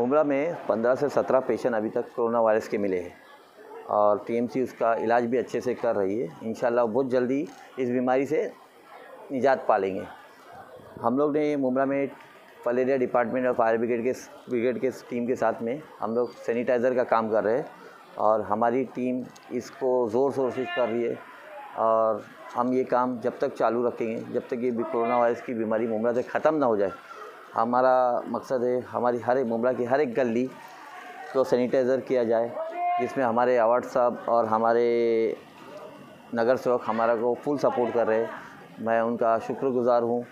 मुमरा में 15 से 17 पेशेंट अभी तक कोरोना वायरस के मिले हैं और टीएमसी उसका इलाज भी अच्छे से कर रही है। इंशाल्लाह बहुत जल्दी इस बीमारी से निजात पालेंगे। हम लोग ने मुमरा में मलेरिया डिपार्टमेंट और फायर ब्रिगेड के टीम के साथ में हम लोग सैनिटाइज़र का काम कर रहे हैं और हमारी टीम इसको ज़ोर शोर से कर रही है और हम ये काम जब तक चालू रखेंगे जब तक ये कोरोना वायरस की बीमारी मुमरा से ख़त्म ना हो जाए। हमारा मकसद है हमारी मुमरा की हर एक गली को सैनिटाइज़र किया जाए, जिसमें हमारे अवार्ड साहब और हमारे नगर सेवक हमारा को फुल सपोर्ट कर रहे हैं। मैं उनका शुक्रगुज़ार हूँ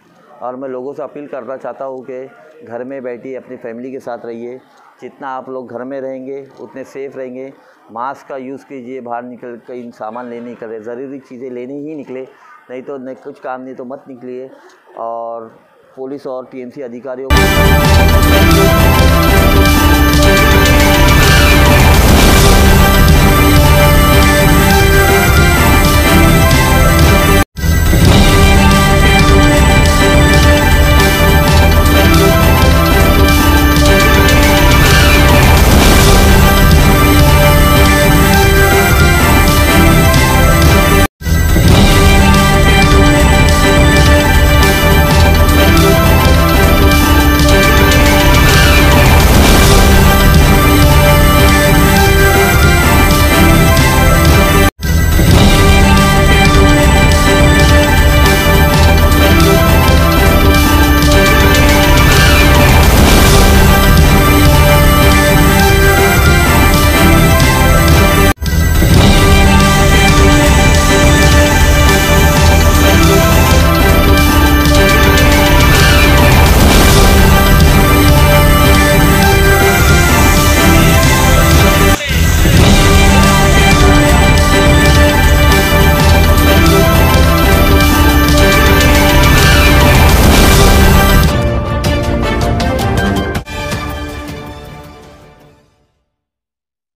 और मैं लोगों से अपील करना चाहता हूँ कि घर में बैठिए, अपनी फैमिली के साथ रहिए। जितना आप लोग घर में रहेंगे उतने सेफ़ रहेंगे। मास्क का यूज़ कीजिए, बाहर निकल कहीं सामान लेने निकले, ज़रूरी चीज़ें लेने ही निकले, नहीं तो कुछ काम नहीं तो मत निकलिए। और पुलिस और टीएमसी अधिकारियों को